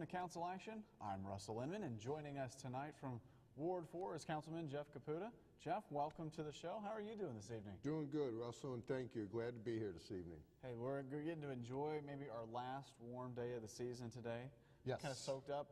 to Council Action. I'm Russell Inman, and joining us tonight from Ward 4 is Councilman Jeff Caputa. Jeff, welcome to the show. How are you doing this evening? Doing good, Russell, and thank you. Glad to be here this evening. Hey, we're getting to enjoy maybe our last warm day of the season today. Yes. Kind of soaked up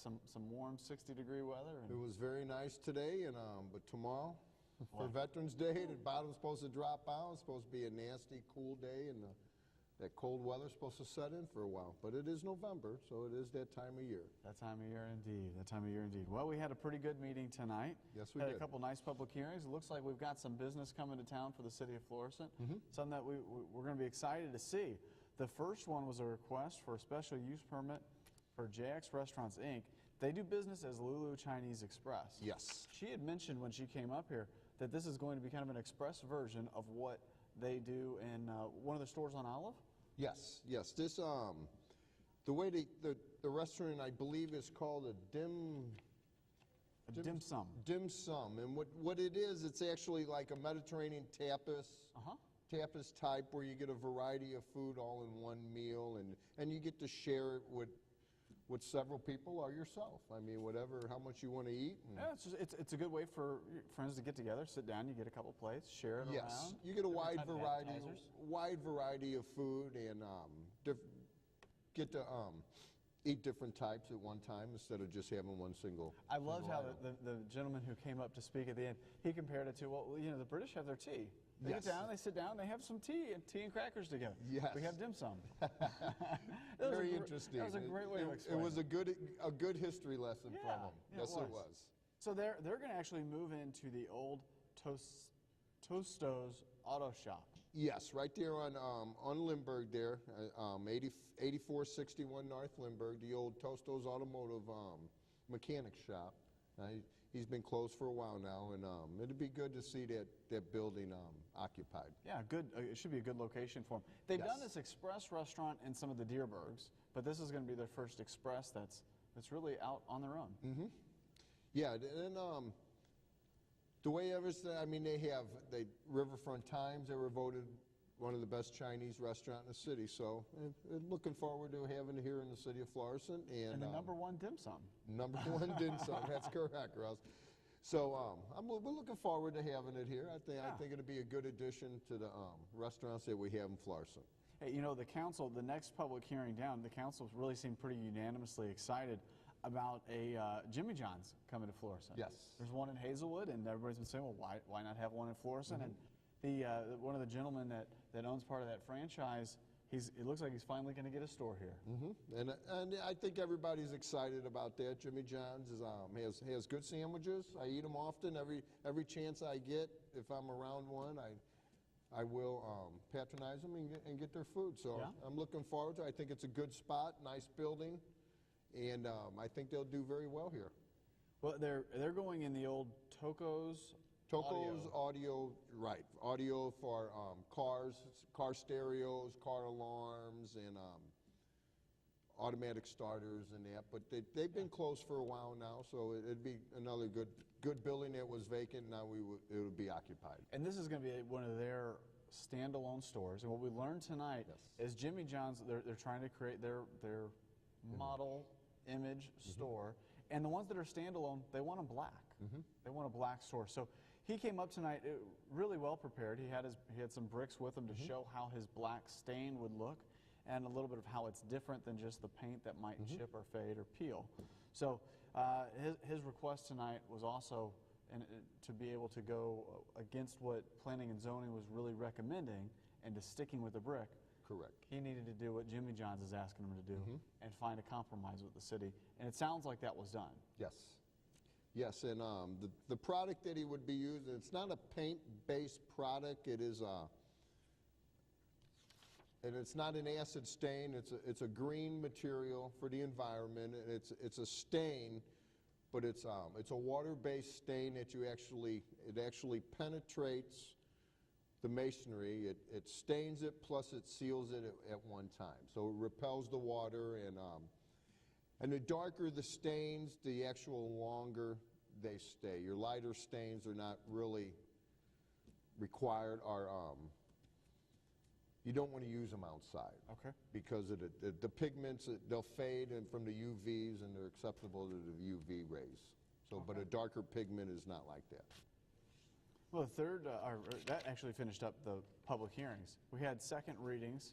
some warm 60-degree weather. And it was very nice today, and but tomorrow, for Veterans Day, the bottom's supposed to drop out. It's supposed to be a nasty, cool day, and that cold weather's supposed to set in for a while. But it is November, so it is that time of year. That time of year indeed. That time of year indeed. Well, we had a pretty good meeting tonight. Yes, we had did. A couple nice public hearings. It looks like we've got some business coming to town for the city of Florissant. Something that we're going to be excited to see. The first one was a request for a special use permit for JX Restaurants, Inc. They do business as Lulu Chinese Express. Yes. She had mentioned when she came up here that this is going to be kind of an express version of what they do in one of the stores on Olive. Yes, yes. This the way the restaurant, I believe, is called a dim sum. Dim sum, and what it is, it's actually like a Mediterranean tapas. Tapas type, where you get a variety of food all in one meal, and you get to share it with several people or yourself. I mean, whatever, how much you want to eat. Yeah, it's a good way for friends to get together, sit down, you get a couple plates, share it yes, around. you get a wide variety of food, and get to eat different types at one time instead of just having one single. I loved how item. the gentleman who came up to speak at the end, he compared it to, well, you know, the British have their tea. They Yes. get down, they sit down, they have some tea and crackers together. Yes. We have dim sum. Very interesting. That was a great way to explain it. It was a good history lesson from him. Yeah, Yes, it was. So they're going to actually move into the old Tosto's Auto Shop. Yes, right there on Lindbergh there, 8461 North Lindbergh, the old Tosto's Automotive mechanic shop. He's been closed for a while now, and it'd be good to see that building occupied. Yeah, good. It should be a good location for them. They've Yes. done this express restaurant in some of the Deerbergs, but this is going to be their first express that's really out on their own. Yeah, and the way everything, I mean, they Riverfront Times, they were voted one of the best Chinese restaurants in the city, so looking forward to having it here in the city of Florissant. And the #1 dim sum. #1 dim sum, that's correct, Russ. So we're looking forward to having it here. I think it'll be a good addition to the restaurants that we have in Florissant. Hey, you know, the council, the next public hearing down, the council really seemed pretty unanimously excited about a Jimmy John's coming to Florissant. Yes. There's one in Hazelwood, and everybody's been saying, well, why not have one in Florissant? And one of the gentlemen that owns part of that franchise, it looks like he's finally going to get a store here. And I think everybody's excited about that. Jimmy John's has good sandwiches. I eat them often. Every chance I get, if I'm around one, I will patronize them and get their food. So Yeah. I'm looking forward to it. I think it's a good spot, nice building, and I think they'll do very well here. Well, they're going in the old Toco's Audio, right. Audio for cars, car stereos, car alarms, and automatic starters and that. But they've been closed for a while now, so it'd be another good building that was vacant. Now it would be occupied. And this is going to be one of their standalone stores. And what we learned tonight is Jimmy John's, they're trying to create their model image store. And the ones that are standalone, they want them black. They want a black store. So he came up tonight really well prepared. He had some bricks with him to show how his black stain would look, and a little bit of how it's different than just the paint that might chip or fade or peel. So his request tonight was also to be able to go against what planning and zoning was really recommending and to sticking with the brick. Correct. He needed to do what Jimmy John's is asking him to do and find a compromise with the city. And it sounds like that was done. Yes. Yes, and the product that he would be using, it's not a paint-based product. It is and it's not an acid stain. It's a green material for the environment. And it's a stain, but it's a water-based stain that it actually penetrates the masonry. It stains it, plus it seals it at one time. So it repels the water, and the darker the stains, the actual longer they stay. Your lighter stains are not really required, or you don't want to use them outside. Okay. Because of the pigments, they'll fade and from the UVs, and they're acceptable to the UV rays. So, but a darker pigment is not like that. Well, the third, that actually finished up the public hearings. We had second readings,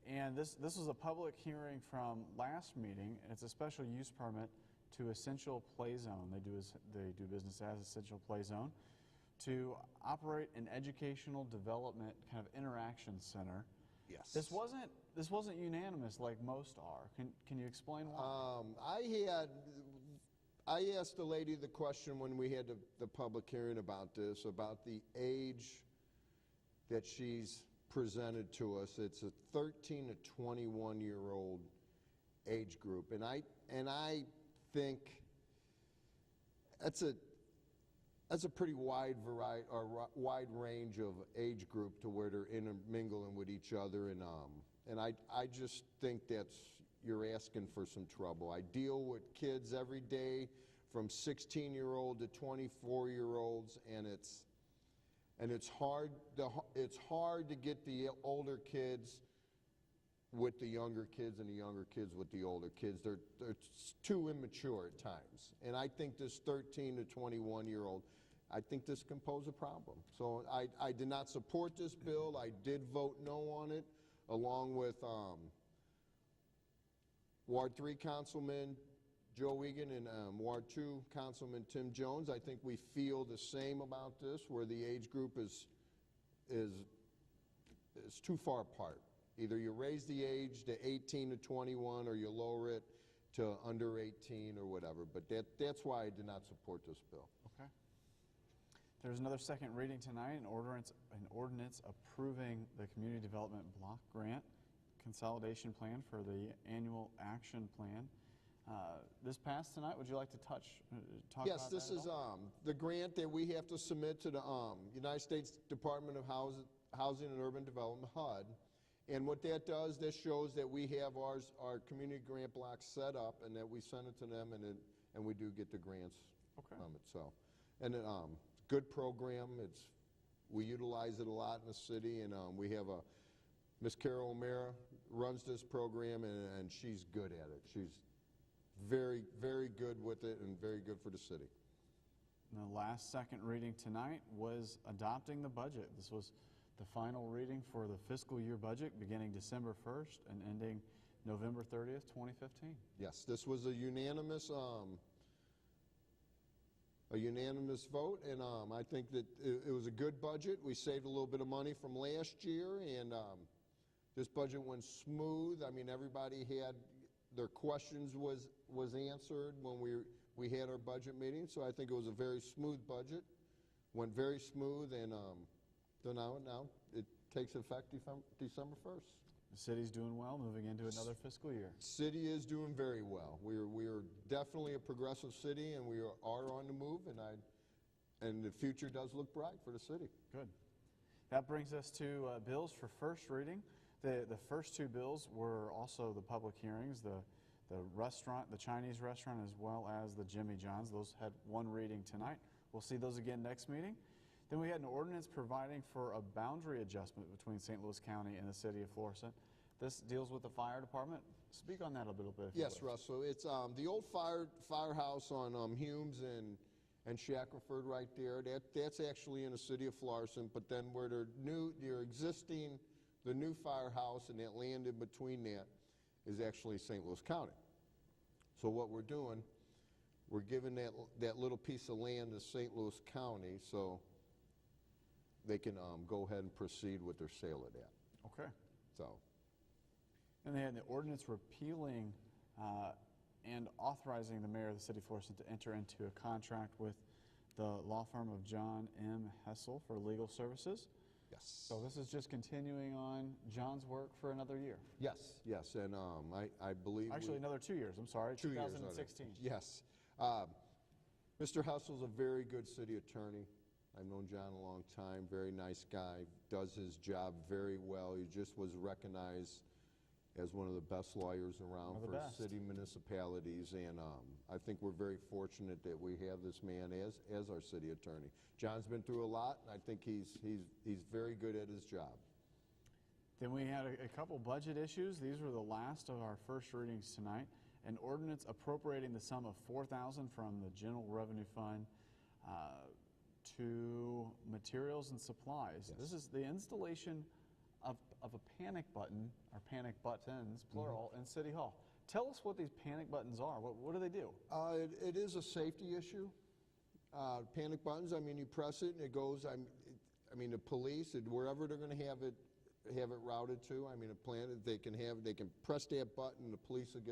and this was a public hearing from last meeting. It's a special use permit to Essential Play Zone. They do business as Essential Play Zone to operate an educational development kind of interaction center. Yes. This wasn't unanimous like most are. Can you explain why? I asked the lady the question when we had the public hearing about this, about the age that she's presented to us. It's a 13 to 21-year-old age group, and I think that's a pretty wide variety or wide range of age group to where they're intermingling with each other, and I just think you're asking for some trouble. I deal with kids every day, from 16-year-old to 24-year-olds, and it's hard to get the older kids with the younger kids and the younger kids with the older kids. They're too immature at times, and I think this 13 to 21-year-old, I think this can pose a problem. So I did not support this bill. I did vote no on it, along with Ward 3 Councilman Joe Egan and Ward 2 Councilman Tim Jones. I think we feel the same about this, where the age group is too far apart. Either you raise the age to 18 to 21, or you lower it to under 18 or whatever. But that's why I did not support this bill. Okay. There's another second reading tonight, an ordinance approving the Community Development Block Grant Consolidation Plan for the Annual Action Plan. This passed tonight. Would you like to talk about that? Yes, this is the grant that we have to submit to the United States Department of Housing and Urban Development, HUD. And what that does, this shows that we have our community grant block set up, and that we send it to them, and we do get the grants from it. So, and good program. We utilize it a lot in the city, and we have Miss Carol O'Mara runs this program, and she's good at it. She's very, very good with it, and very good for the city. And the last second reading tonight was adopting the budget. This was the final reading for the fiscal year budget beginning December 1st and ending November 30th, 2015. Yes, this was a unanimous vote, and I think that it was a good budget. We saved a little bit of money from last year, and this budget went smooth. I mean, everybody had their questions was answered when we had our budget meeting, so I think it was a very smooth budget. Went very smooth, and so now it takes effect December 1st. The city's doing well, moving into another fiscal year. City is doing very well. We are definitely a progressive city, and we are on the move, and the future does look bright for the city. Good. That brings us to bills for first reading. The first two bills were also the public hearings, the restaurant, the Chinese restaurant, as well as the Jimmy John's. Those had one reading tonight. We'll see those again next meeting. Then we had an ordinance providing for a boundary adjustment between St. Louis County and the city of Florissant. This deals with the fire department. Speak on that a little bit. Yes, Russell. It's the old firehouse on Humes and Shackelford right there. That's actually in the city of Florissant. But then where the new firehouse and that land in between that is actually St. Louis County. So what we're doing, we're giving that little piece of land to St. Louis County so they can go ahead and proceed with their sale of that. Okay. So. And they had the ordinance repealing and authorizing the mayor of the city of Florissant to enter into a contract with the law firm of John M. Hessel for legal services. Yes. So this is just continuing on John's work for another year. Yes, and I believe actually another 2 years. I'm sorry, 2016. Yes. Mr. Hessel's a very good city attorney. I've known John a long time. Very nice guy. Does his job very well. He just was recognized as one of the best lawyers around for city municipalities, and I think we're very fortunate that we have this man as our city attorney. John's been through a lot, and I think he's very good at his job. Then we had a couple budget issues. These were the last of our first readings tonight. An ordinance appropriating the sum of $4,000 from the General Revenue Fund to materials and supplies. Yes. This is the installation of a panic button, or panic buttons, plural, in City Hall. Tell us what these panic buttons are. What do they do? It is a safety issue. Panic buttons, I mean, you press it and it goes, I mean, the police, wherever they're going to have it routed to, I mean, a plan, they can press that button, the police will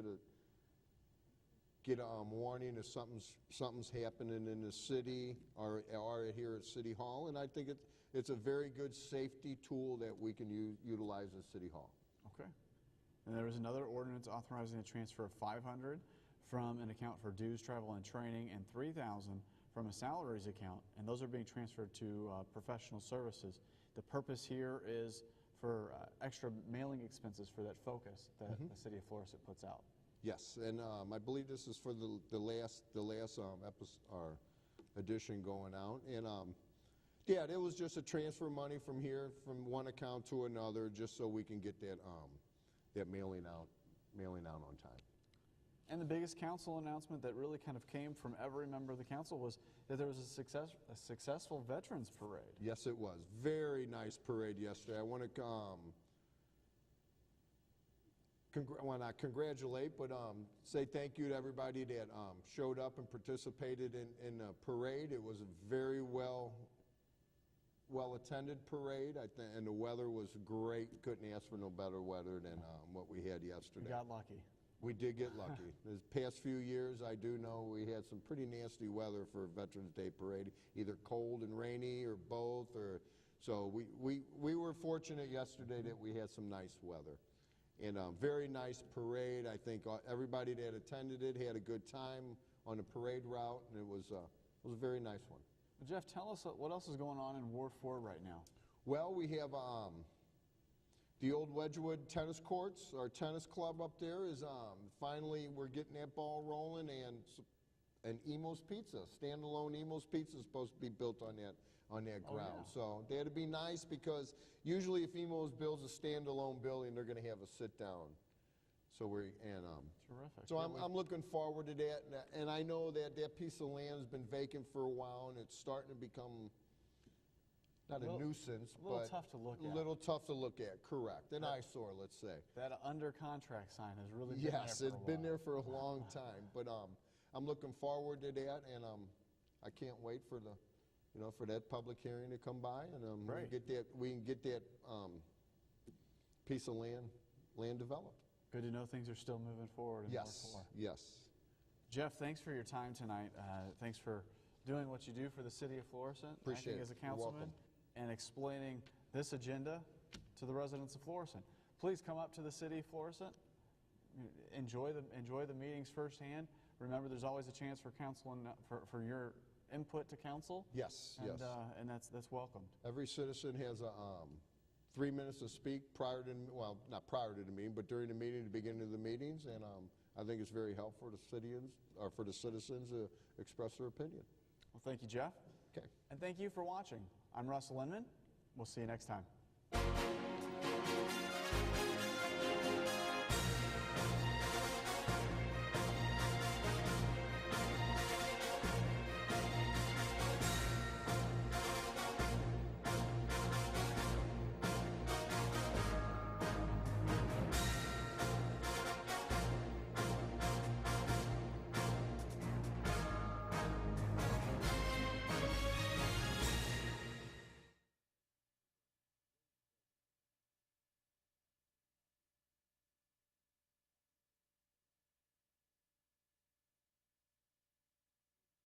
get a warning if something's happening in the city or here at City Hall, and I think it's a very good safety tool that we can utilize at City Hall. Okay. And there was another ordinance authorizing the transfer of $500 from an account for dues, travel, and training, and $3,000 from a salaries account, and those are being transferred to professional services. The purpose here is for extra mailing expenses for that focus that the City of Florissant puts out. Yes, and I believe this is for the last edition going out, and yeah, it was just a transfer money from one account to another, just so we can get that mailing out on time. And the biggest council announcement that really kind of came from every member of the council was that there was a successful Veterans Parade. Yes, it was. Very nice parade yesterday. I want to not congratulate, but say thank you to everybody that showed up and participated in the parade. It was a very well attended parade, and the weather was great. Couldn't ask for no better weather than what we had yesterday. We got lucky. We did get lucky. These past few years, I do know we had some pretty nasty weather for Veterans Day parade, either cold and rainy or both. So we were fortunate yesterday that we had some nice weather. And very nice parade. I think everybody that attended it had a good time on the parade route, and it was a very nice one. Well, Jeff, tell us what else is going on in Ward 4 right now. Well, we have the old Wedgwood tennis courts. Our tennis club up there is finally, we're getting that ball rolling, and Emo's Pizza, standalone Emo's Pizza, is supposed to be built on that ground. Yeah. So that'd be nice, because usually if Emo's builds a standalone building, they're going to have a sit down. So Terrific. So I'm looking forward to that, and I know that piece of land has been vacant for a while, and it's starting to become not a nuisance, a little but tough to look at. A little tough to look at, correct. An eyesore, let's say. That under contract sign has really been there Yes, for a it's while. been there for a long time, but I'm looking forward to that, and I can't wait for that public hearing to come by, and we can get that piece of land developed. Good to know things are still moving forward in Ward 4. Yes. Jeff, thanks for your time tonight. Thanks for doing what you do for the City of Florissant, Appreciate acting it. as a You're councilman, welcome. and explaining this agenda to the residents of Florissant. Please come up to the City of Florissant. Enjoy the meetings firsthand. Remember, there's always a chance for council and for your input to council. Yes, and, yes. And that's welcomed. Every citizen has 3 minutes to speak not prior to the meeting, but during the meeting, the beginning of the meetings, and I think it's very helpful for the citizens to express their opinion. Well, thank you, Jeff. Okay. And thank you for watching. I'm Russell Inman. We'll see you next time.